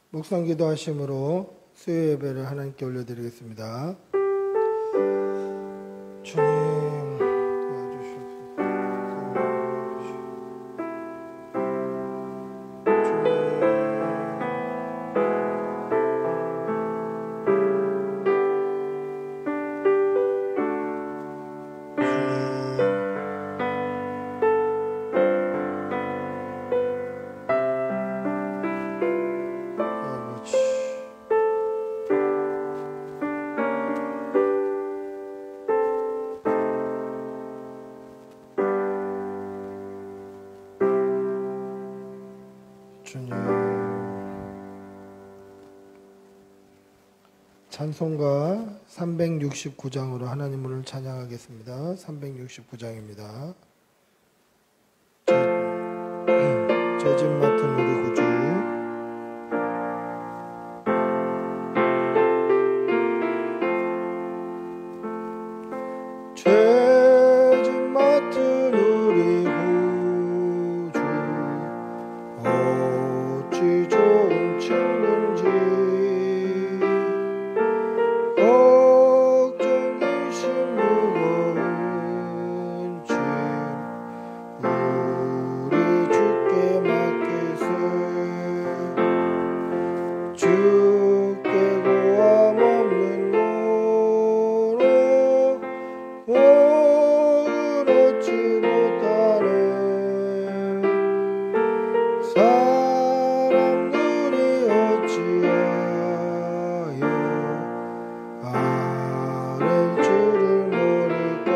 묵상 기도하심으로 수요 예배를 하나님께 올려드리겠습니다. 주님 도와주시옵소서. 주님, 찬송가 369장으로 하나님을 찬양하겠습니다. 369장입니다. 죄짐 맡은 우리 구주. 죄짐 맡은 우리 구주, 어찌 좋은 친구인지 걱정이 심무거운 짐 우리 주께 맡기세. 주께 고함 없는 노로 복을 얻지 못하네. 사람들이 어찌하여 아랠 줄을 모를까.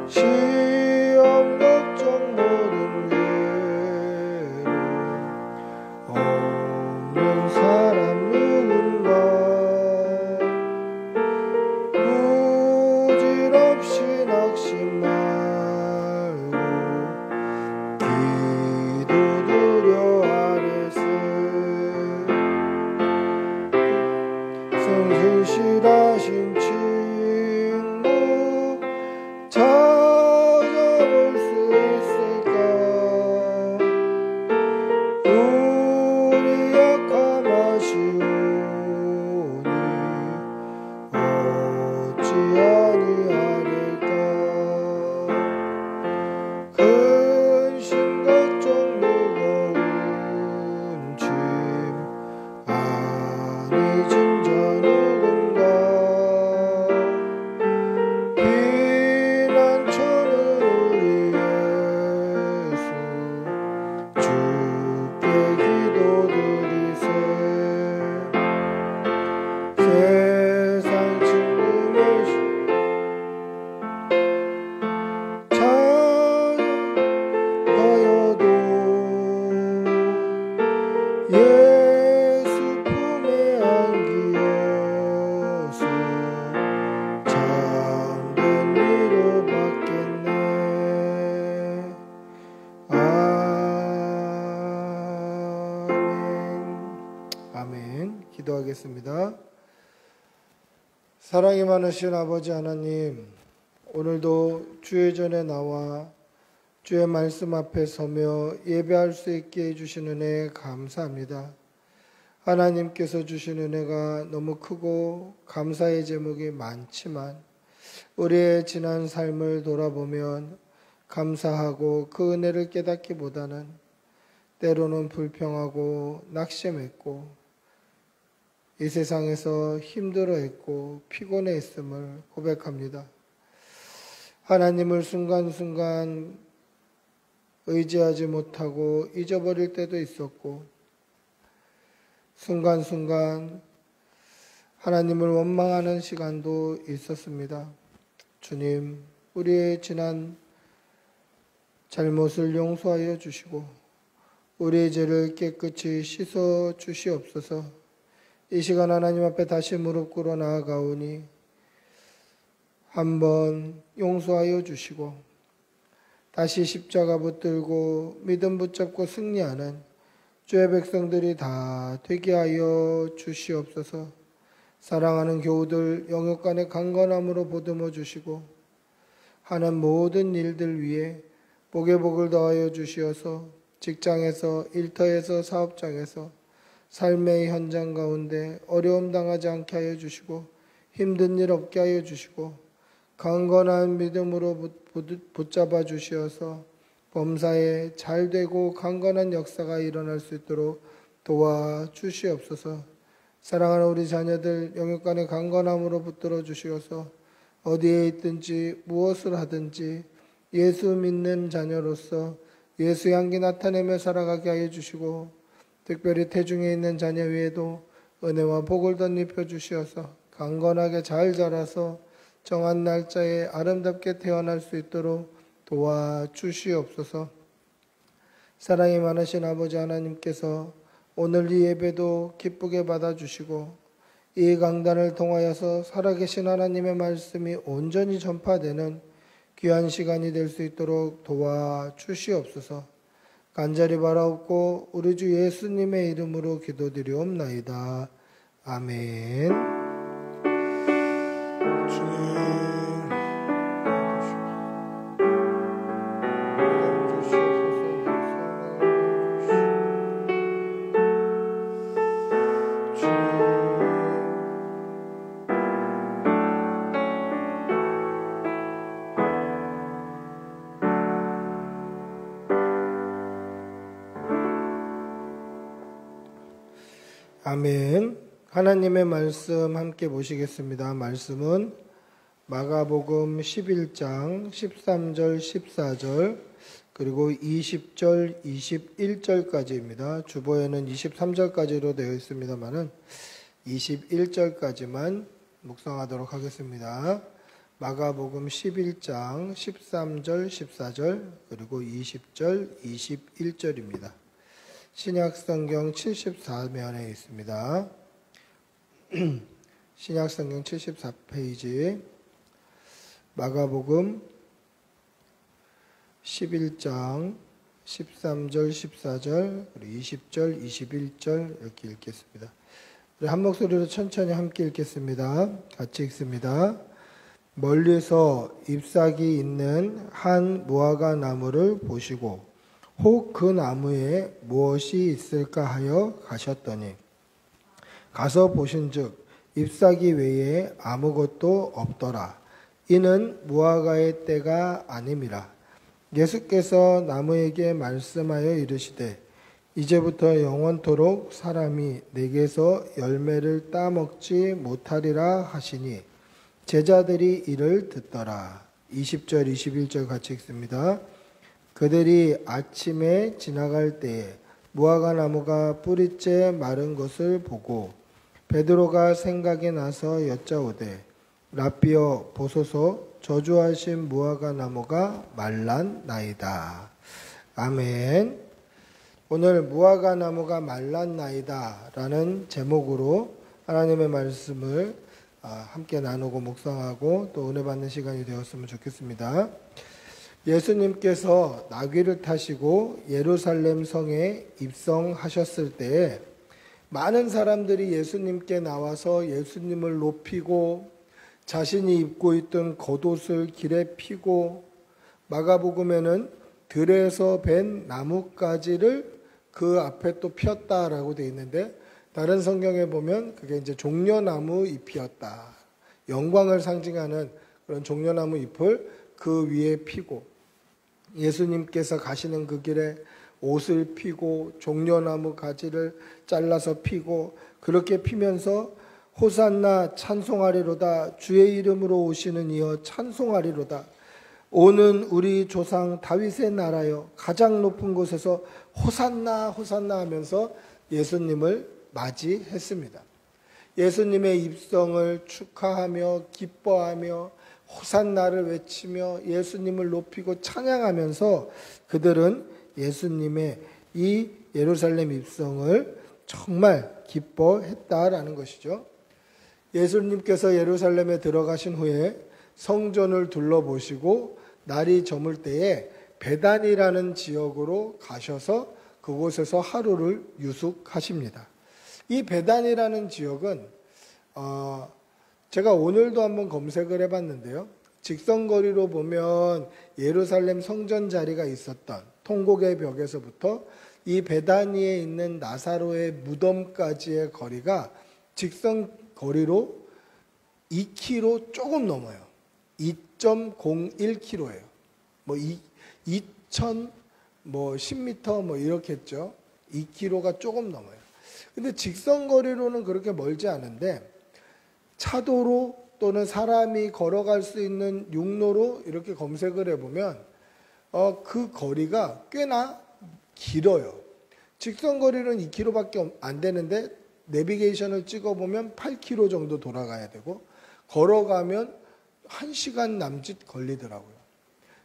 시험 걱정 모든 괴로움 없는 사람 누군가. 부질없이 낙심 말고 기도드려 아뢰세. 성실하신 친구 찾아볼 수 있을까. 우리 약함 아시오니 어찌 아니하리까. 근심 걱정 무거운 짐 아니 진짜 누군가. 피난처는 우리 예수, 주께 기도드리세. 세상 친구를 찾아가여도 예수 품에 안기어서 참된 위로받겠네. 아멘. 아멘. 기도하겠습니다. 사랑이 많으신 아버지 하나님, 오늘도 주의 전에 나와 주의 말씀 앞에 서며 예배할 수 있게 해주신 은혜에 감사합니다. 하나님께서 주신 은혜가 너무 크고 감사의 제목이 많지만 우리의 지난 삶을 돌아보면 감사하고 그 은혜를 깨닫기보다는 때로는 불평하고 낙심했고 이 세상에서 힘들어했고 피곤해했음을 고백합니다. 하나님을 순간순간 의지하지 못하고 잊어버릴 때도 있었고 순간순간 하나님을 원망하는 시간도 있었습니다. 주님, 우리의 지난 잘못을 용서하여 주시고 우리의 죄를 깨끗이 씻어 주시옵소서. 이 시간 하나님 앞에 다시 무릎 꿇어 나아가오니 한번 용서하여 주시고 다시 십자가 붙들고 믿음 붙잡고 승리하는 주의 백성들이 다 되게 하여 주시옵소서. 사랑하는 교우들 영역 간의 강건함으로 보듬어 주시고 하는 모든 일들 위에 복에 복을 더하여 주시어서 직장에서, 일터에서, 사업장에서, 삶의 현장 가운데 어려움 당하지 않게 하여 주시고 힘든 일 없게 하여 주시고 강건한 믿음으로 붙잡아 주시어서 범사에 잘되고 강건한 역사가 일어날 수 있도록 도와주시옵소서. 사랑하는 우리 자녀들 영육간의 강건함으로 붙들어 주시어서 어디에 있든지 무엇을 하든지 예수 믿는 자녀로서 예수 향기 나타내며 살아가게 하여 주시고 특별히 태중에 있는 자녀 외에도 은혜와 복을 덧입혀 주시어서 강건하게 잘 자라서 정한 날짜에 아름답게 태어날 수 있도록 도와주시옵소서. 사랑이 많으신 아버지 하나님께서 오늘 이 예배도 기쁘게 받아주시고 이 강단을 통하여서 살아계신 하나님의 말씀이 온전히 전파되는 귀한 시간이 될 수 있도록 도와주시옵소서. 간절히 바라옵고 우리 주 예수님의 이름으로 기도드리옵나이다. 아멘. 아멘. 하나님의 말씀 함께 보시겠습니다. 말씀은 마가복음 11장 13절 14절 그리고 20절 21절까지입니다. 주보에는 23절까지로 되어 있습니다만은 21절까지만 묵상하도록 하겠습니다. 마가복음 11장 13절 14절 그리고 20절 21절입니다. 신약성경 74면에 있습니다. 신약성경 74페이지 마가복음 11장 13절 14절 그리고 20절 21절 이렇게 읽겠습니다. 한 목소리로 천천히 함께 읽겠습니다. 같이 읽습니다. 멀리서 잎사귀 있는 한 무화과 나무를 보시고 혹 그 나무에 무엇이 있을까 하여 가셨더니 가서 보신즉 잎사귀 외에 아무것도 없더라. 이는 무화과의 때가 아님이라. 예수께서 나무에게 말씀하여 이르시되 이제부터 영원토록 사람이 내게서 열매를 따먹지 못하리라 하시니 제자들이 이를 듣더라. 20절 21절 같이 읽습니다. 그들이 아침에 지나갈 때에 무화과 나무가 뿌리째 마른 것을 보고 베드로가 생각이 나서 여짜오되 라삐어 보소서 저주하신 무화과 나무가 말랐나이다. 아멘. 오늘 무화과 나무가 말랐나이다 라는 제목으로 하나님의 말씀을 함께 나누고 묵상하고 또 은혜 받는 시간이 되었으면 좋겠습니다. 예수님께서 나귀를 타시고 예루살렘 성에 입성하셨을 때에 많은 사람들이 예수님께 나와서 예수님을 높이고 자신이 입고 있던 겉옷을 길에 피고 마가복음에는 들에서 벤 나뭇가지를 그 앞에 또 폈다라고 되어 있는데 다른 성경에 보면 그게 이제 종려나무 잎이었다. 영광을 상징하는 그런 종려나무 잎을 그 위에 피고 예수님께서 가시는 그 길에 옷을 피고 종려나무 가지를 잘라서 피고 그렇게 피면서 호산나 찬송하리로다. 주의 이름으로 오시는 이여 찬송하리로다. 오는 우리 조상 다윗의 나라여 가장 높은 곳에서 호산나 호산나 하면서 예수님을 맞이했습니다. 예수님의 입성을 축하하며 기뻐하며 호산나를 외치며 예수님을 높이고 찬양하면서 그들은 예수님의 이 예루살렘 입성을 정말 기뻐했다라는 것이죠. 예수님께서 예루살렘에 들어가신 후에 성전을 둘러보시고 날이 저물 때에 베단이라는 지역으로 가셔서 그곳에서 하루를 유숙하십니다. 이 베단이라는 지역은 제가 오늘도 한번 검색을 해봤는데요. 직선거리로 보면 예루살렘 성전 자리가 있었던 통곡의 벽에서부터 이 베다니에 있는 나사로의 무덤까지의 거리가 직선거리로 2km 조금 넘어요. 2.01km예요. 뭐 2000 10m 뭐 이렇게 했죠. 2km가 조금 넘어요. 근데 직선거리로는 그렇게 멀지 않은데 차도로 또는 사람이 걸어갈 수 있는 육로로 이렇게 검색을 해보면 그 거리가 꽤나 길어요. 직선거리는 2km밖에 안 되는데 내비게이션을 찍어보면 8km 정도 돌아가야 되고 걸어가면 1시간 남짓 걸리더라고요.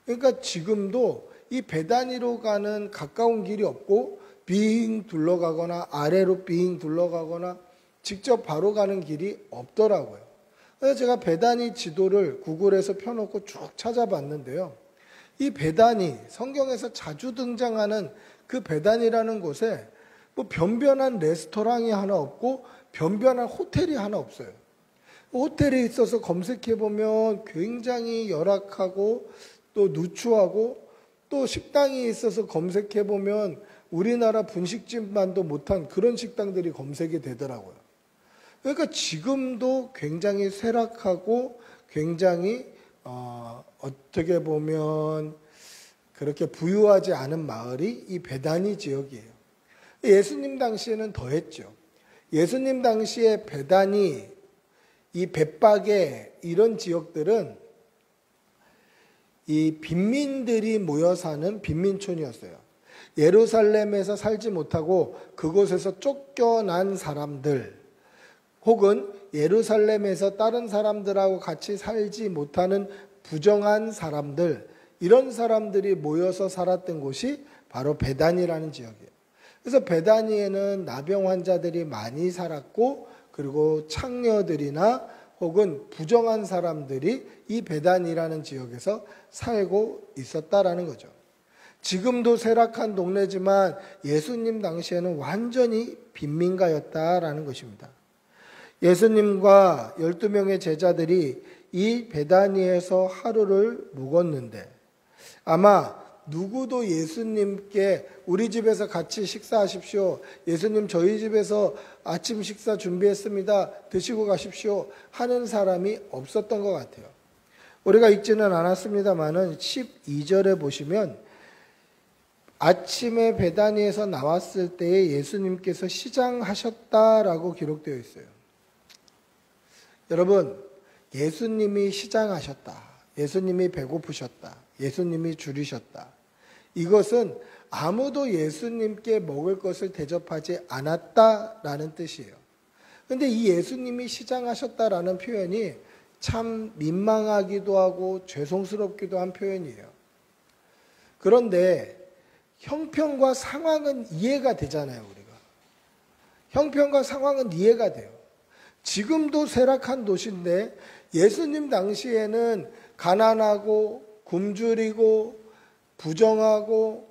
그러니까 지금도 이 베다니로 가는 가까운 길이 없고 빙 둘러가거나 아래로 빙 둘러가거나 직접 바로 가는 길이 없더라고요. 그래서 제가 베다니 지도를 구글에서 펴놓고 쭉 찾아봤는데요. 이 베다니, 성경에서 자주 등장하는 그 베다니라는 곳에 뭐 변변한 레스토랑이 하나 없고 변변한 호텔이 하나 없어요. 호텔에 있어서 검색해보면 굉장히 열악하고 또 누추하고 또 식당이 있어서 검색해보면 우리나라 분식집만도 못한 그런 식당들이 검색이 되더라고요. 그러니까 지금도 굉장히 쇠락하고 굉장히 어떻게 보면 그렇게 부유하지 않은 마을이 이 베다니 지역이에요. 예수님 당시에는 더했죠. 예수님 당시에 베다니, 이 벳바게 이런 지역들은 이 빈민들이 모여 사는 빈민촌이었어요. 예루살렘에서 살지 못하고 그곳에서 쫓겨난 사람들 혹은 예루살렘에서 다른 사람들하고 같이 살지 못하는 부정한 사람들, 이런 사람들이 모여서 살았던 곳이 바로 베다니라는 지역이에요. 그래서 베다니에는 나병 환자들이 많이 살았고 그리고 창녀들이나 혹은 부정한 사람들이 이 베다니라는 지역에서 살고 있었다라는 거죠. 지금도 쇠락한 동네지만 예수님 당시에는 완전히 빈민가였다라는 것입니다. 예수님과 12명의 제자들이 이 베다니에서 하루를 묵었는데 아마 누구도 예수님께 우리 집에서 같이 식사하십시오. 예수님 저희 집에서 아침 식사 준비했습니다. 드시고 가십시오. 하는 사람이 없었던 것 같아요. 우리가 읽지는 않았습니다만은 12절에 보시면 아침에 베다니에서 나왔을 때에 예수님께서 시장하셨다라고 기록되어 있어요. 여러분, 예수님이 시장하셨다. 예수님이 배고프셨다. 예수님이 줄이셨다. 이것은 아무도 예수님께 먹을 것을 대접하지 않았다라는 뜻이에요. 그런데 이 예수님이 시장하셨다라는 표현이 참 민망하기도 하고 죄송스럽기도 한 표현이에요. 그런데 형편과 상황은 이해가 되잖아요, 우리가. 형편과 상황은 이해가 돼요. 지금도 쇠락한 도시인데 예수님 당시에는 가난하고 굶주리고 부정하고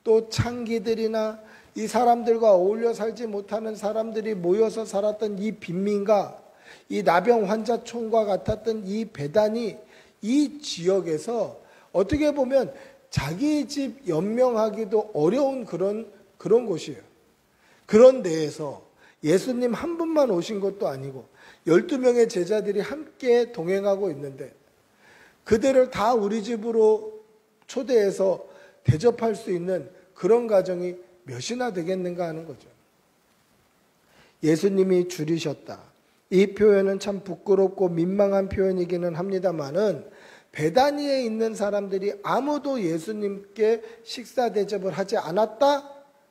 또 창기들이나 이 사람들과 어울려 살지 못하는 사람들이 모여서 살았던 이 빈민가, 이 나병 환자촌과 같았던 이 베다니, 이 지역에서 어떻게 보면 자기 집 연명하기도 어려운 그런 곳이에요. 그런 데에서 예수님 한 분만 오신 것도 아니고 12명의 제자들이 함께 동행하고 있는데 그들을 다 우리 집으로 초대해서 대접할 수 있는 그런 가정이 몇이나 되겠는가 하는 거죠. 예수님이 줄이셨다. 이 표현은 참 부끄럽고 민망한 표현이기는 합니다만은 베다니에 있는 사람들이 아무도 예수님께 식사 대접을 하지 않았다?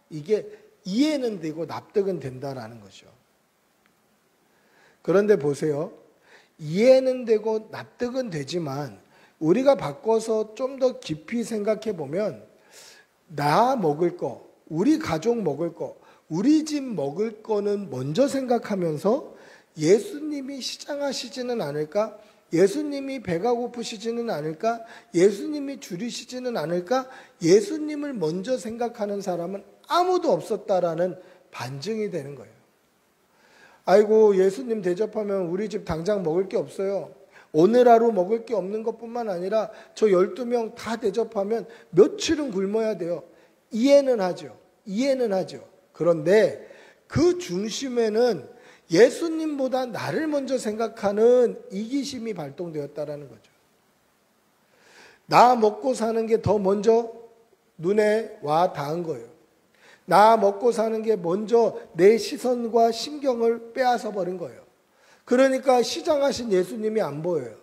이게 이해는 되고 납득은 된다라는 거죠. 그런데 보세요. 이해는 되고 납득은 되지만 우리가 바꿔서 좀 더 깊이 생각해 보면 나 먹을 거, 우리 가족 먹을 거, 우리 집 먹을 거는 먼저 생각하면서 예수님이 시장하시지는 않을까? 예수님이 배가 고프시지는 않을까? 예수님이 줄이시지는 않을까? 예수님을 먼저 생각하는 사람은 아무도 없었다라는 반증이 되는 거예요. 아이고, 예수님 대접하면 우리 집 당장 먹을 게 없어요. 오늘 하루 먹을 게 없는 것뿐만 아니라 저 12명 다 대접하면 며칠은 굶어야 돼요. 이해는 하죠. 이해는 하죠. 그런데 그 중심에는 예수님보다 나를 먼저 생각하는 이기심이 발동되었다라는 거죠. 나 먹고 사는 게 더 먼저 눈에 와 닿은 거예요. 나 먹고 사는 게 먼저 내 시선과 신경을 빼앗아 버린 거예요. 그러니까 시장하신 예수님이 안 보여요.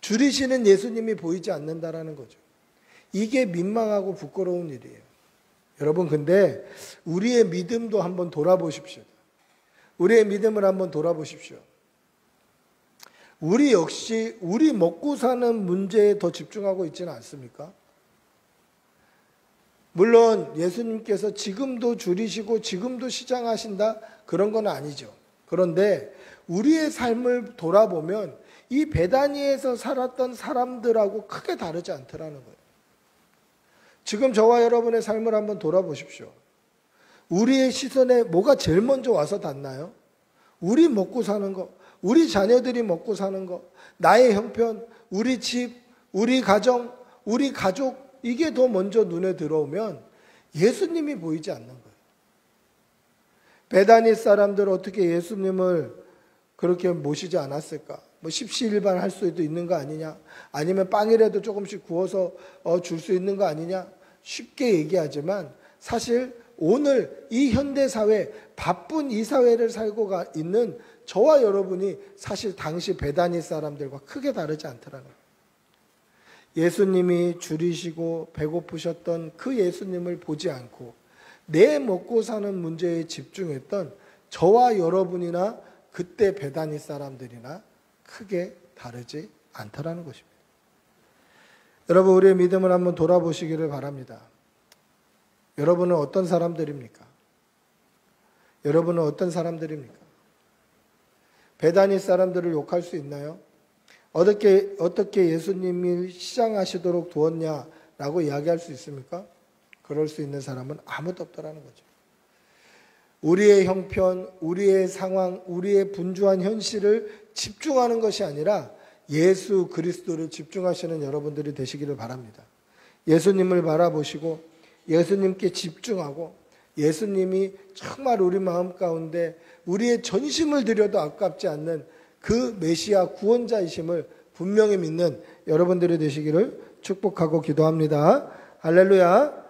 줄이시는 예수님이 보이지 않는다라는 거죠. 이게 민망하고 부끄러운 일이에요. 여러분, 근데 우리의 믿음도 한번 돌아보십시오. 우리의 믿음을 한번 돌아보십시오. 우리 역시 우리 먹고 사는 문제에 더 집중하고 있지는 않습니까? 물론 예수님께서 지금도 줄이시고 지금도 시장하신다, 그런 건 아니죠. 그런데 우리의 삶을 돌아보면 이 베다니에서 살았던 사람들하고 크게 다르지 않더라는 거예요. 지금 저와 여러분의 삶을 한번 돌아보십시오. 우리의 시선에 뭐가 제일 먼저 와서 닿나요? 우리 먹고 사는 거, 우리 자녀들이 먹고 사는 거, 나의 형편, 우리 집, 우리 가정, 우리 가족, 이게 더 먼저 눈에 들어오면 예수님이 보이지 않는 거예요. 베다니 사람들 어떻게 예수님을 그렇게 모시지 않았을까? 뭐 십시일반 할 수도 있는 거 아니냐? 아니면 빵이라도 조금씩 구워서 줄 수 있는 거 아니냐? 쉽게 얘기하지만 사실 오늘 이 현대사회, 바쁜 이 사회를 살고 있는 저와 여러분이 사실 당시 베다니 사람들과 크게 다르지 않더라는 거예요. 예수님이 줄이시고 배고프셨던 그 예수님을 보지 않고 내 먹고 사는 문제에 집중했던 저와 여러분이나 그때 베다니 사람들이나 크게 다르지 않다라는 것입니다. 여러분, 우리의 믿음을 한번 돌아보시기를 바랍니다. 여러분은 어떤 사람들입니까? 여러분은 어떤 사람들입니까? 베다니 사람들을 욕할 수 있나요? 어떻게 예수님이 시장하시도록 두었냐라고 이야기할 수 있습니까? 그럴 수 있는 사람은 아무도 없더라는 거죠. 우리의 형편, 우리의 상황, 우리의 분주한 현실을 집중하는 것이 아니라 예수 그리스도를 집중하시는 여러분들이 되시기를 바랍니다. 예수님을 바라보시고 예수님께 집중하고 예수님이 정말 우리 마음 가운데 우리의 전심을 들여도 아깝지 않는 그 메시아 구원자이심을 분명히 믿는 여러분들이 되시기를 축복하고 기도합니다. 할렐루야.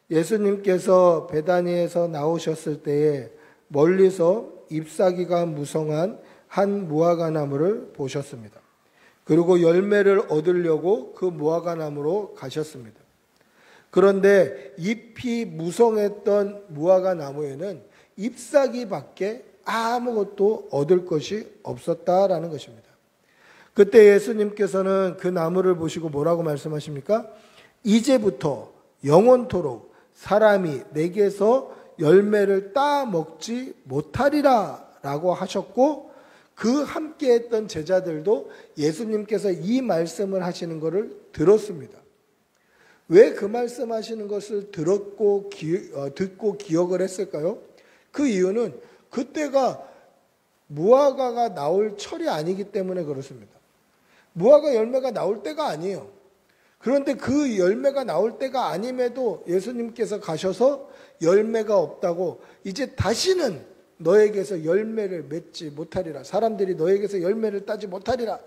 예수님께서 베다니에서 나오셨을 때에 멀리서 잎사귀가 무성한 한 무화과 나무를 보셨습니다. 그리고 열매를 얻으려고 그 무화과 나무로 가셨습니다. 그런데 잎이 무성했던 무화과 나무에는 잎사귀밖에 아무것도 얻을 것이 없었다라는 것입니다. 그때 예수님께서는 그 나무를 보시고 뭐라고 말씀하십니까? 이제부터 영원토록 사람이 내게서 열매를 따 먹지 못하리라 라고 하셨고, 그 함께 했던 제자들도 예수님께서 이 말씀을 하시는 것을 들었습니다. 왜 그 말씀하시는 것을 듣고 기억을 했을까요? 그 이유는 그때가 무화과가 나올 철이 아니기 때문에 그렇습니다. 무화과 열매가 나올 때가 아니에요. 그런데 그 열매가 나올 때가 아님에도 예수님께서 가셔서 열매가 없다고, 이제 다시는 너에게서 열매를 맺지 못하리라, 사람들이 너에게서 열매를 따지 못하리라,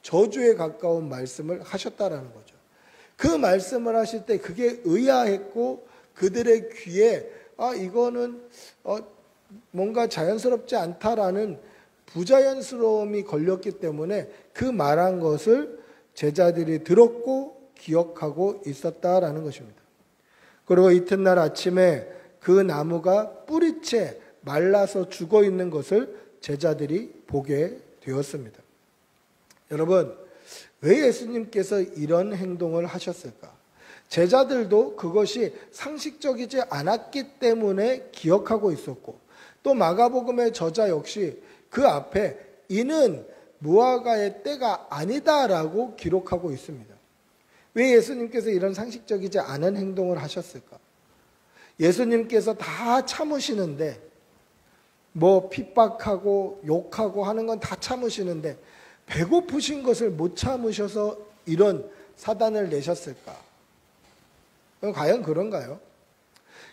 저주에 가까운 말씀을 하셨다라는 거죠. 그 말씀을 하실 때 그게 의아했고 그들의 귀에 이거는 뭔가 자연스럽지 않다라는 부자연스러움이 걸렸기 때문에 그 말한 것을 제자들이 들었고 기억하고 있었다라는 것입니다. 그리고 이튿날 아침에 그 나무가 뿌리채 말라서 죽어 있는 것을 제자들이 보게 되었습니다. 여러분, 왜 예수님께서 이런 행동을 하셨을까? 제자들도 그것이 상식적이지 않았기 때문에 기억하고 있었고, 또 마가복음의 저자 역시 그 앞에 이는 무화과의 때가 아니다라고 기록하고 있습니다. 왜 예수님께서 이런 상식적이지 않은 행동을 하셨을까? 예수님께서 다 참으시는데, 뭐 핍박하고 욕하고 하는 건 다 참으시는데 배고프신 것을 못 참으셔서 이런 사단을 내셨을까? 과연 그런가요?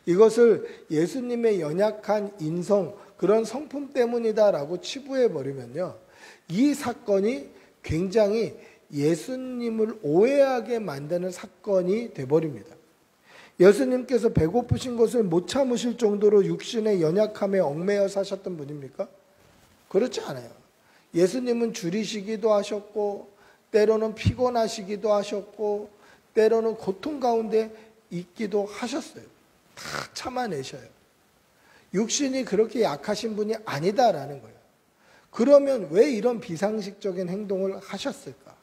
이것을 예수님의 연약한 인성, 그런 성품 때문이다라고 치부해버리면요, 이 사건이 굉장히 예수님을 오해하게 만드는 사건이 돼버립니다. 예수님께서 배고프신 것을 못 참으실 정도로 육신의 연약함에 얽매여 사셨던 분입니까? 그렇지 않아요. 예수님은 줄이시기도 하셨고, 때로는 피곤하시기도 하셨고, 때로는 고통 가운데 있기도 하셨어요. 다 참아내셔요. 육신이 그렇게 약하신 분이 아니다라는 거예요. 그러면 왜 이런 비상식적인 행동을 하셨을까?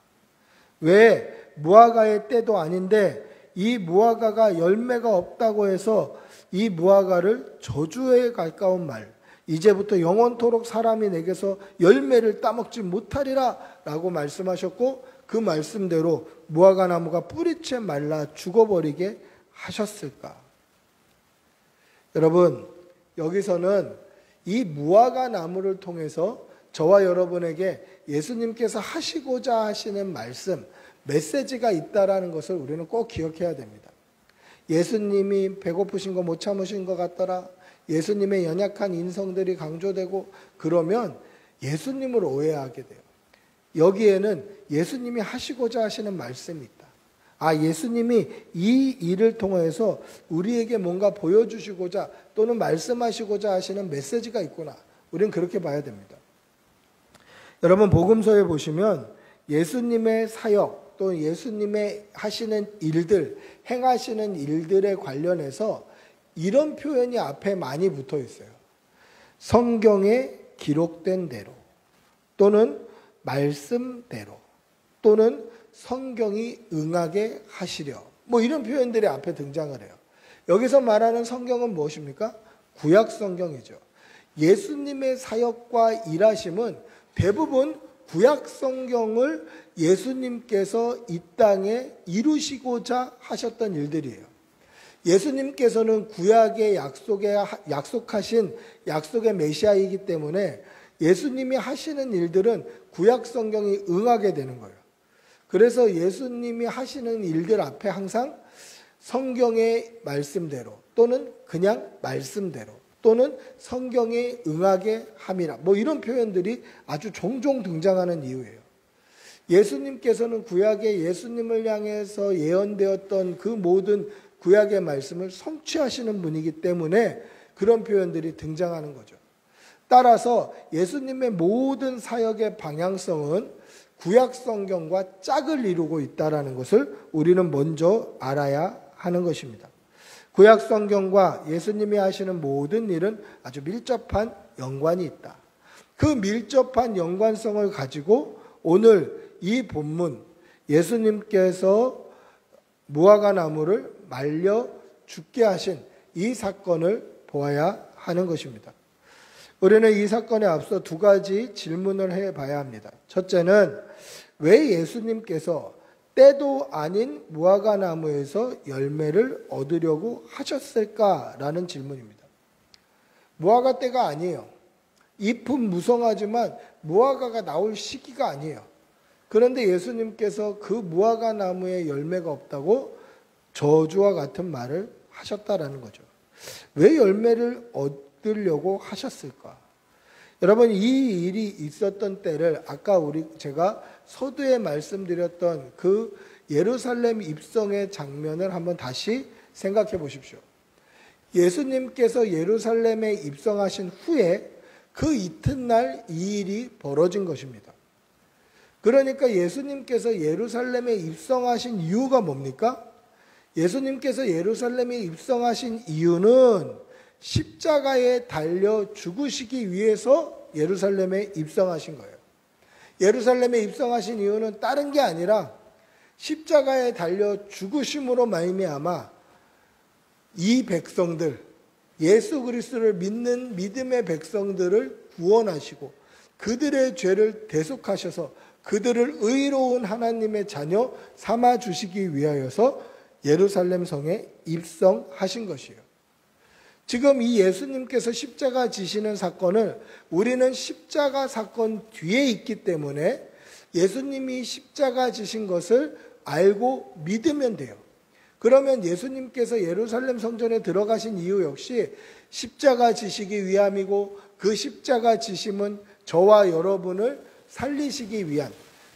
왜 무화과의 때도 아닌데 이 무화과가 열매가 없다고 해서 이 무화과를 저주에 가까운 말, 이제부터 영원토록 사람이 내게서 열매를 따먹지 못하리라 라고 말씀하셨고, 그 말씀대로 무화과 나무가 뿌리채 말라 죽어버리게 하셨을까? 여러분, 여기서는 이 무화과 나무를 통해서 저와 여러분에게 예수님께서 하시고자 하시는 말씀, 메시지가 있다라는 것을 우리는 꼭 기억해야 됩니다. 예수님이 배고프신 거 못 참으신 것 같더라, 예수님의 연약한 인성들이 강조되고 그러면 예수님을 오해하게 돼요. 여기에는 예수님이 하시고자 하시는 말씀이 있다. 예수님이 이 일을 통해서 우리에게 뭔가 보여주시고자 또는 말씀하시고자 하시는 메시지가 있구나. 우리는 그렇게 봐야 됩니다. 여러분, 복음서에 보시면 예수님의 사역 또 예수님의 하시는 일들, 행하시는 일들에 관련해서 이런 표현이 앞에 많이 붙어 있어요. 성경에 기록된 대로, 또는 말씀대로, 또는 성경이 응하게 하시려, 이런 표현들이 앞에 등장을 해요. 여기서 말하는 성경은 무엇입니까? 구약 성경이죠. 예수님의 사역과 일하심은 대부분 구약 성경을 예수님께서 이 땅에 이루시고자 하셨던 일들이에요. 예수님께서는 구약의 약속하신 약속의 메시아이기 때문에 예수님이 하시는 일들은 구약 성경이 응하게 되는 거예요. 그래서 예수님이 하시는 일들 앞에 항상 성경의 말씀대로, 또는 그냥 말씀대로, 또는 성경에 응하게 함이라, 이런 표현들이 아주 종종 등장하는 이유예요. 예수님께서는 구약의 예수님을 향해서 예언되었던 그 모든 구약의 말씀을 성취하시는 분이기 때문에 그런 표현들이 등장하는 거죠. 따라서 예수님의 모든 사역의 방향성은 구약 성경과 짝을 이루고 있다는 것을 우리는 먼저 알아야 하는 것입니다. 구약 성경과 예수님이 하시는 모든 일은 아주 밀접한 연관이 있다. 그 밀접한 연관성을 가지고 오늘 이 본문, 예수님께서 무화과 나무를 말려 죽게 하신 이 사건을 보아야 하는 것입니다. 우리는 이 사건에 앞서 두 가지 질문을 해봐야 합니다. 첫째는 왜 예수님께서 때도 아닌 무화과 나무에서 열매를 얻으려고 하셨을까라는 질문입니다. 무화과 때가 아니에요. 잎은 무성하지만 무화과가 나올 시기가 아니에요. 그런데 예수님께서 그 무화과 나무에 열매가 없다고 저주와 같은 말을 하셨다라는 거죠. 왜 열매를 얻으려고 하셨을까? 여러분, 이 일이 있었던 때를 아까 제가 서두에 말씀드렸던 그 예루살렘 입성의 장면을 한번 다시 생각해 보십시오. 예수님께서 예루살렘에 입성하신 후에 그 이튿날 이 일이 벌어진 것입니다. 그러니까 예수님께서 예루살렘에 입성하신 이유가 뭡니까? 예수님께서 예루살렘에 입성하신 이유는 십자가에 달려 죽으시기 위해서 예루살렘에 입성하신 거예요. 예루살렘에 입성하신 이유는 다른 게 아니라 십자가에 달려 죽으심으로 말미암아 이 백성들, 예수 그리스도를 믿는 믿음의 백성들을 구원하시고 그들의 죄를 대속하셔서 그들을 의로운 하나님의 자녀 삼아 주시기 위하여서 예루살렘 성에 입성하신 것이에요. 지금 이 예수님께서 십자가 지시는 사건을 우리는 십자가 사건 뒤에 있기 때문에 예수님이 십자가 지신 것을 알고 믿으면 돼요. 그러면 예수님께서 예루살렘 성전에 들어가신 이유 역시 십자가 지시기 위함이고, 그 십자가 지심은 저와 여러분을 살리시기 위한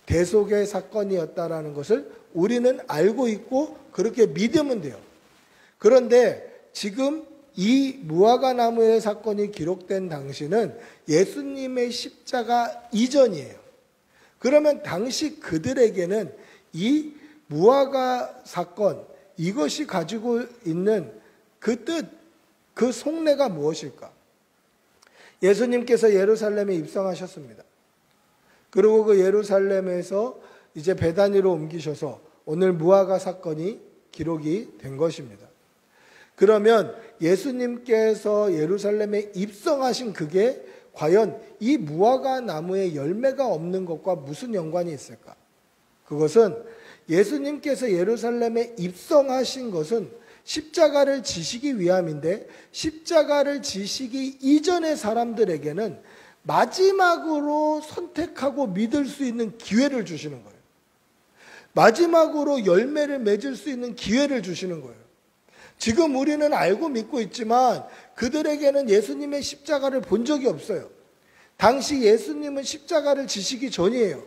대속의 사건이었다라는 것을 우리는 알고 있고 그렇게 믿으면 돼요. 그런데 지금 이 무화과 나무의 사건이 기록된 당시는 예수님의 십자가 이전이에요. 그러면 당시 그들에게는 이 무화과 사건, 이것이 가지고 있는 그 뜻, 그 속내가 무엇일까? 예수님께서 예루살렘에 입성하셨습니다. 그리고 그 예루살렘에서 이제 베다니로 옮기셔서 오늘 무화과 사건이 기록이 된 것입니다. 그러면 예수님께서 예루살렘에 입성하신 그게 과연 이 무화과 나무에 열매가 없는 것과 무슨 연관이 있을까? 그것은 예수님께서 예루살렘에 입성하신 것은 십자가를 지시기 위함인데, 십자가를 지시기 이전의 사람들에게는 마지막으로 선택하고 믿을 수 있는 기회를 주시는 거예요. 마지막으로 열매를 맺을 수 있는 기회를 주시는 거예요. 지금 우리는 알고 믿고 있지만 그들에게는 예수님의 십자가를 본 적이 없어요. 당시 예수님은 십자가를 지시기 전이에요.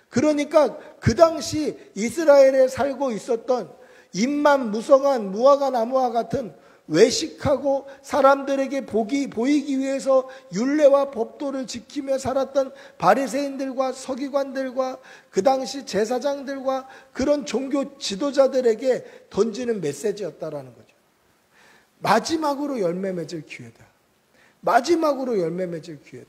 그러니까 그 당시 이스라엘에 살고 있었던 잎만 무성한 무화과 나무와 같은 외식하고 사람들에게 보이기 위해서 율례와 법도를 지키며 살았던 바리새인들과 서기관들과 그 당시 제사장들과 그런 종교 지도자들에게 던지는 메시지였다라는 거죠. 마지막으로 열매 맺을 기회다. 마지막으로 열매 맺을 기회다.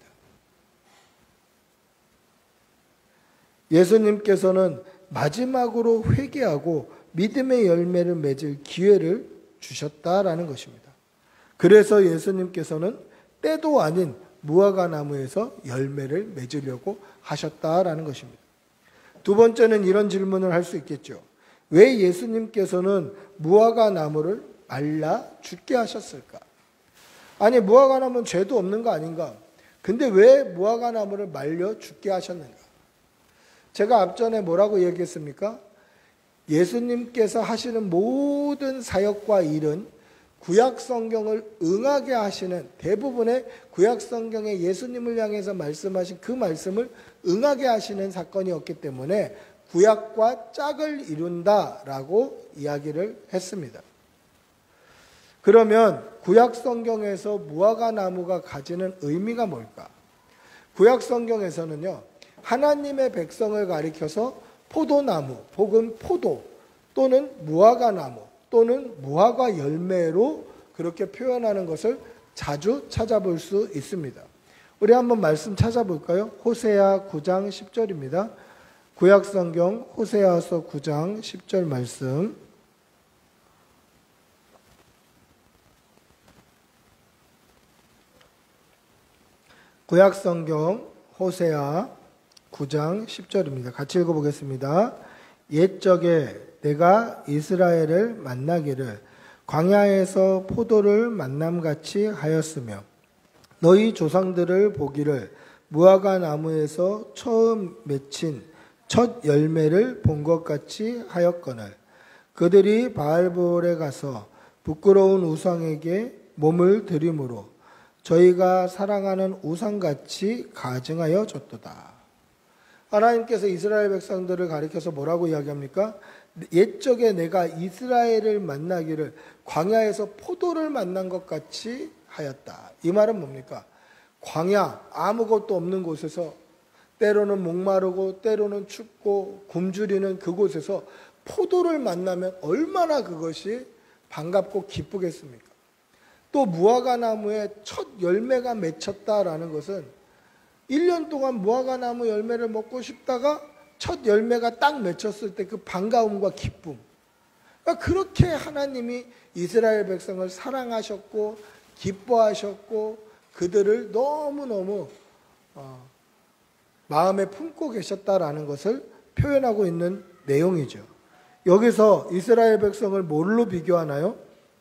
예수님께서는 마지막으로 회개하고 믿음의 열매를 맺을 기회를 주셨다라는 것입니다. 그래서 예수님께서는 때도 아닌 무화과 나무에서 열매를 맺으려고 하셨다라는 것입니다. 두 번째는 이런 질문을 할 수 있겠죠. 왜 예수님께서는 무화과 나무를 말라 죽게 하셨을까? 아니, 무화과 나무는 죄도 없는 거 아닌가? 근데 왜 무화과 나무를 말려 죽게 하셨는가? 제가 앞전에 뭐라고 얘기했습니까? 예수님께서 하시는 모든 사역과 일은 구약 성경을 응하게 하시는, 대부분의 구약 성경에 예수님을 향해서 말씀하신 그 말씀을 응하게 하시는 사건이었기 때문에 구약과 짝을 이룬다라고 이야기를 했습니다. 그러면 구약 성경에서 무화과 나무가 가지는 의미가 뭘까? 구약 성경에서는요, 하나님의 백성을 가리켜서 포도나무 혹은 포도 또는 무화과 나무 또는 무화과 열매로 그렇게 표현하는 것을 자주 찾아볼 수 있습니다. 우리 한번 말씀 찾아볼까요? 호세아 9장 10절입니다. 구약성경 호세아서 9장 10절 말씀. 구약성경 호세아 9장 10절입니다. 같이 읽어보겠습니다. 옛적에 내가 이스라엘을 만나기를 광야에서 포도를 만남같이 하였으며 너희 조상들을 보기를 무화과 나무에서 처음 맺힌 첫 열매를 본 것 같이 하였거늘 그들이 바알볼에 가서 부끄러운 우상에게 몸을 드림으로 저희가 사랑하는 우상같이 가증하여 줬도다. 하나님께서 이스라엘 백성들을 가리켜서 뭐라고 이야기합니까? 옛적에 내가 이스라엘을 만나기를 광야에서 포도를 만난 것 같이 하였다. 이 말은 뭡니까? 광야, 아무것도 없는 곳에서 때로는 목마르고 때로는 춥고 굶주리는 그곳에서 포도를 만나면 얼마나 그것이 반갑고 기쁘겠습니까? 또 무화과 나무에 첫 열매가 맺혔다라는 것은 1년 동안 무화과 나무 열매를 먹고 싶다가 첫 열매가 딱 맺혔을 때 그 반가움과 기쁨. 그러니까 그렇게 하나님이 이스라엘 백성을 사랑하셨고 기뻐하셨고 그들을 너무너무 마음에 품고 계셨다라는 것을 표현하고 있는 내용이죠. 여기서 이스라엘 백성을 뭘로 비교하나요?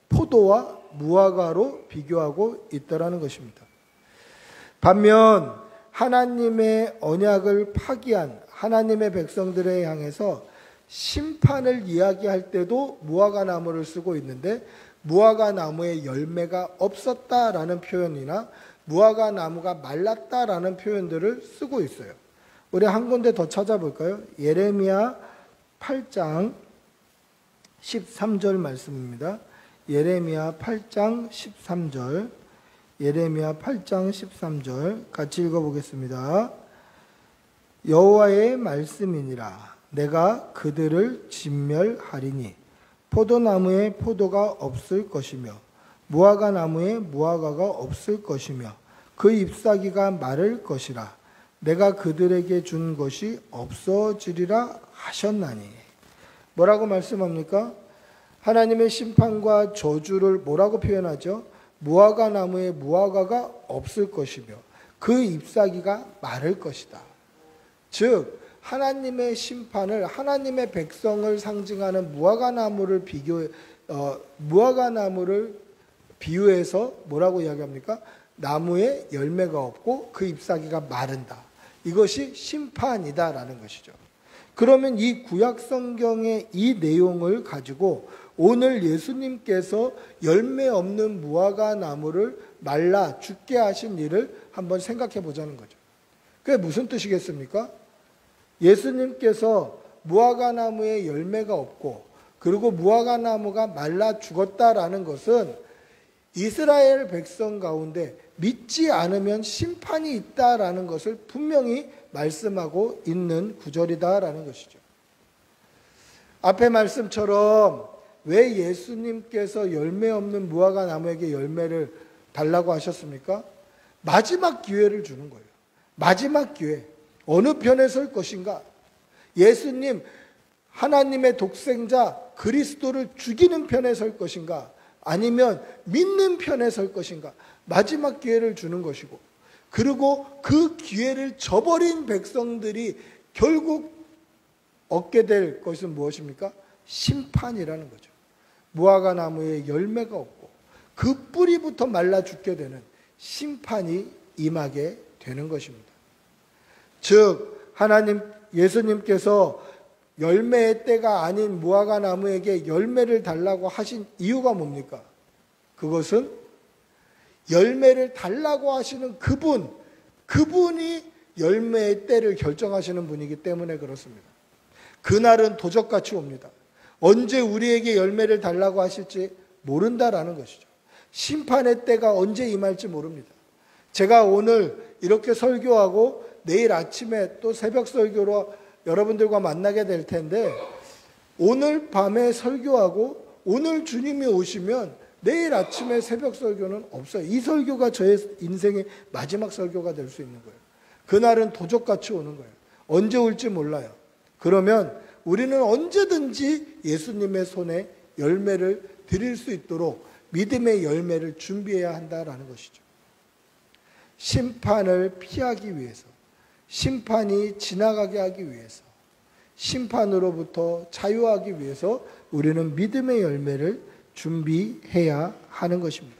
포도와 무화과로 비교하고 있다라는 것입니다. 반면 하나님의 언약을 파기한 하나님의 백성들에 향해서 심판을 이야기할 때도 무화과 나무를 쓰고 있는데 무화과 나무에 열매가 없었다라는 표현이나 무화과 나무가 말랐다라는 표현들을 쓰고 있어요. 우리 한 군데 더 찾아볼까요? 예레미야 8장 13절 말씀입니다. 예레미야 8장 13절. 예레미야 8장 13절 같이 읽어보겠습니다. 여호와의 말씀이니라. 내가 그들을 진멸하리니 포도나무에 포도가 없을 것이며 무화과 나무에 무화과가 없을 것이며 그 잎사귀가 마를 것이라. 내가 그들에게 준 것이 없어지리라 하셨나니. 뭐라고 말씀합니까? 하나님의 심판과 저주를 뭐라고 표현하죠? 무화과 나무에 무화과가 없을 것이며 그 잎사귀가 마를 것이다. 즉 하나님의 심판을 하나님의 백성을 상징하는 무화과 나무를 비유해서 뭐라고 이야기합니까? 나무에 열매가 없고 그 잎사귀가 마른다. 이것이 심판이다라는 것이죠. 그러면 이 구약 성경의 이 내용을 가지고 오늘 예수님께서 열매 없는 무화과 나무를 말라 죽게 하신 일을 한번 생각해 보자는 거죠. 그게 무슨 뜻이겠습니까? 예수님께서 무화과 나무에 열매가 없고 그리고 무화과 나무가 말라 죽었다라는 것은 이스라엘 백성 가운데 믿지 않으면 심판이 있다라는 것을 분명히 말씀하고 있는 구절이다라는 것이죠. 앞의 말씀처럼 왜 예수님께서 열매 없는 무화과 나무에게 열매를 달라고 하셨습니까? 마지막 기회를 주는 거예요. 마지막 기회. 어느 편에 설 것인가? 예수님, 하나님의 독생자 그리스도를 죽이는 편에 설 것인가? 아니면 믿는 편에 설 것인가? 마지막 기회를 주는 것이고, 그리고 그 기회를 저버린 백성들이 결국 얻게 될 것은 무엇입니까? 심판이라는 거죠. 무화과 나무에 열매가 없고 그 뿌리부터 말라 죽게 되는 심판이 임하게 되는 것입니다. 즉 예수님께서 열매의 때가 아닌 무화과 나무에게 열매를 달라고 하신 이유가 뭡니까? 그것은 열매를 달라고 하시는 그분이 열매의 때를 결정하시는 분이기 때문에 그렇습니다. 그날은 도적같이 옵니다. 언제 우리에게 열매를 달라고 하실지 모른다라는 것이죠. 심판의 때가 언제 임할지 모릅니다. 제가 오늘 이렇게 설교하고 내일 아침에 또 새벽 설교로 여러분들과 만나게 될 텐데 오늘 밤에 설교하고 오늘 주님이 오시면 내일 아침에 새벽 설교는 없어요. 이 설교가 저의 인생의 마지막 설교가 될 수 있는 거예요. 그날은 도적같이 오는 거예요. 언제 올지 몰라요. 그러면 우리는 언제든지 예수님의 손에 열매를 드릴 수 있도록 믿음의 열매를 준비해야 한다라는 것이죠. 심판을 피하기 위해서, 심판이 지나가게 하기 위해서, 심판으로부터 자유하기 위해서 우리는 믿음의 열매를 준비해야 하는 것입니다.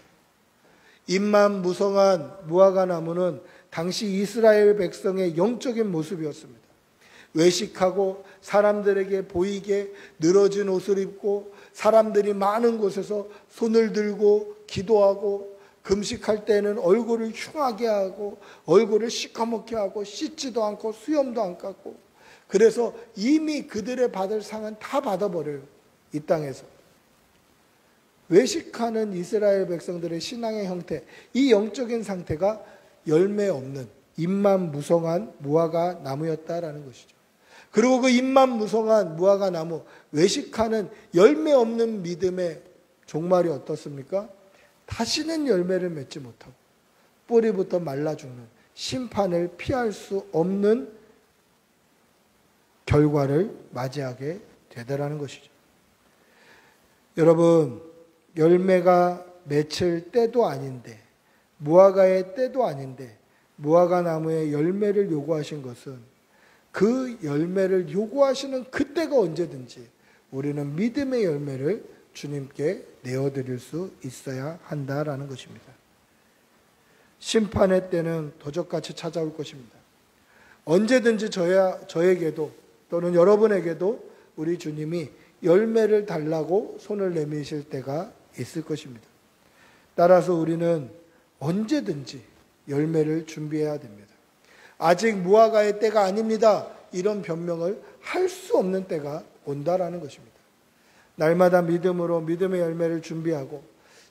잎만 무성한 무화과 나무는 당시 이스라엘 백성의 영적인 모습이었습니다. 외식하고 사람들에게 보이게 늘어진 옷을 입고 사람들이 많은 곳에서 손을 들고 기도하고 금식할 때는 얼굴을 흉하게 하고 얼굴을 시커멓게 하고 씻지도 않고 수염도 안 깎고 그래서 이미 그들의 받을 상은 다 받아버려요. 이 땅에서. 외식하는 이스라엘 백성들의 신앙의 형태, 이 영적인 상태가 열매 없는 잎만 무성한 무화과 나무였다라는 것이죠. 그리고 그 잎만 무성한 무화과 나무, 외식하는 열매 없는 믿음의 종말이 어떻습니까? 다시는 열매를 맺지 못하고 뿌리부터 말라 죽는 심판을 피할 수 없는 결과를 맞이하게 되더라는 것이죠. 여러분, 열매가 맺힐 때도 아닌데 무화과의 때도 아닌데 무화과 나무에 열매를 요구하신 것은 그 열매를 요구하시는 그때가 언제든지 우리는 믿음의 열매를 주님께 내어드릴 수 있어야 한다라는 것입니다. 심판의 때는 도적같이 찾아올 것입니다. 언제든지 저에게도 또는 여러분에게도 우리 주님이 열매를 달라고 손을 내미실 때가 있을 것입니다. 따라서 우리는 언제든지 열매를 준비해야 됩니다. 아직 무화과의 때가 아닙니다. 이런 변명을 할 수 없는 때가 온다라는 것입니다. 날마다 믿음으로 믿음의 열매를 준비하고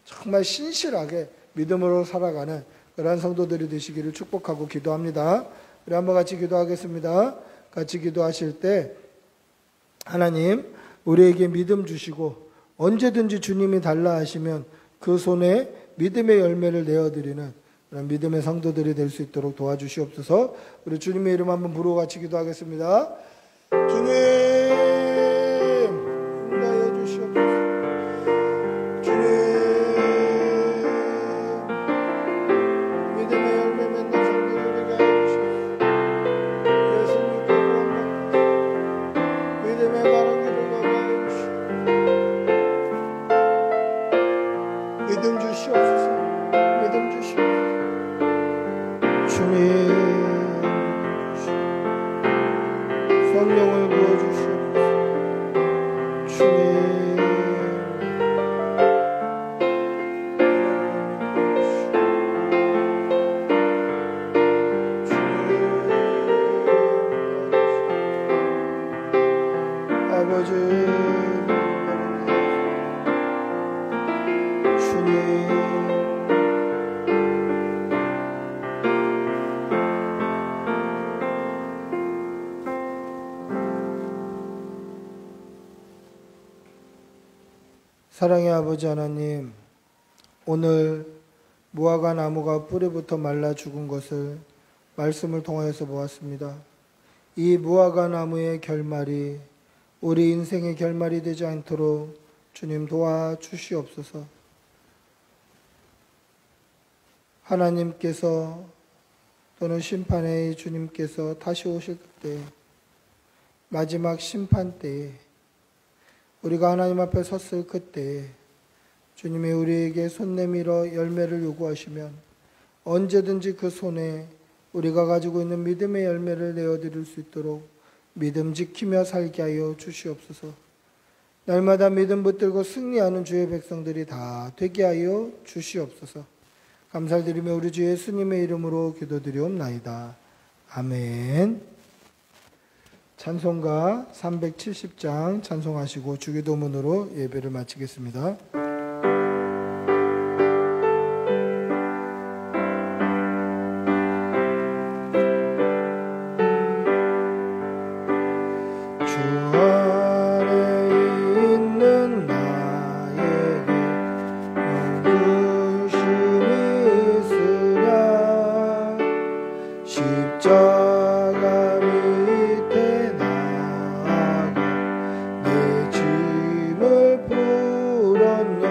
정말 신실하게 믿음으로 살아가는 그러한 성도들이 되시기를 축복하고 기도합니다. 우리 한번 같이 기도하겠습니다. 같이 기도하실 때 하나님 우리에게 믿음 주시고 언제든지 주님이 달라 하시면 그 손에 믿음의 열매를 내어드리는 그런 믿음의 성도들이 될 수 있도록 도와주시옵소서. 우리 주님의 이름 한번 부르고 같이 기도하겠습니다. 주님 인도하여 주시옵소서. 주님 믿음의 열매 맺는 성도들에게 하여 주시옵소서. 예수님께 구원받는 믿음의 바른 길을 가게 하여 주시옵소서. 믿음 주시옵소서. 믿음 주시옵소서. 주님 성령을 부어주시옵소서. 주님 아버지 주님 사랑의 아버지 하나님, 오늘 무화과 나무가 뿌리부터 말라 죽은 것을 말씀을 통하여서 보았습니다. 이 무화과 나무의 결말이 우리 인생의 결말이 되지 않도록 주님 도와주시옵소서. 하나님께서 또는 심판의 주님께서 다시 오실 때, 마지막 심판 때에 우리가 하나님 앞에 섰을 그때에 주님이 우리에게 손 내밀어 열매를 요구하시면 언제든지 그 손에 우리가 가지고 있는 믿음의 열매를 내어드릴 수 있도록 믿음 지키며 살게 하여 주시옵소서. 날마다 믿음 붙들고 승리하는 주의 백성들이 다 되게 하여 주시옵소서. 감사드리며 우리 주 예수님의 이름으로 기도드리옵나이다. 아멘. 찬송가 370장 찬송하시고 주기도문으로 예배를 마치겠습니다. 내 짐을 풀었네.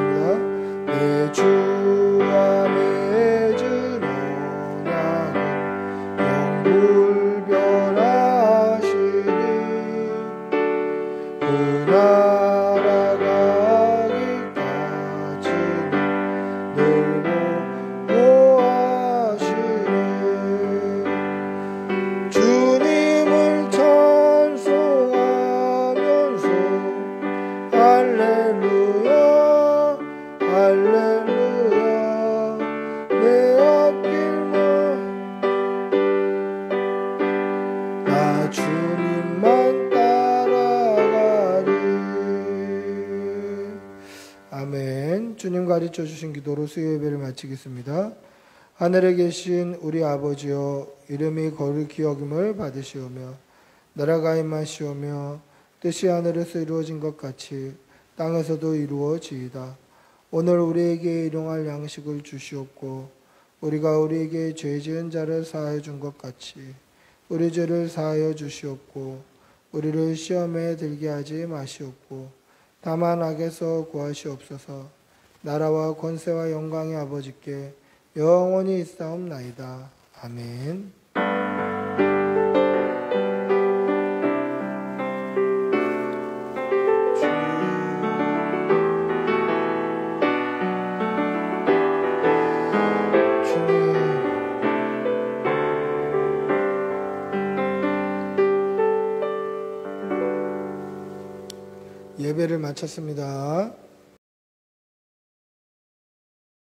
하겠습니다. 내 주와 맺은 언약은 영불변하시니 그 나라 가기까지는 늘 보호하시니 주님을 찬송하면서 할렐루야 할렐루야 내 앞길만 나 주님만 따라가리. 아멘. 주님 가르쳐 주신 기도로 수요 예배를 마치겠습니다. 하늘에 계신 우리 아버지여, 이름이 거룩히 여김을 받으시오며 나라가 임하시오며 뜻이 하늘에서 이루어진 것 같이 땅에서도 이루어지이다. 오늘 우리에게 일용할 양식을 주시옵고 우리가 우리에게 죄 지은 자를 사하여 준 것 같이 우리 죄를 사하여 주시옵고 우리를 시험에 들게 하지 마시옵고 다만 악에서 구하시옵소서. 나라와 권세와 영광의 아버지께 영원히 있사옵나이다. 아멘. 예배를 마쳤습니다.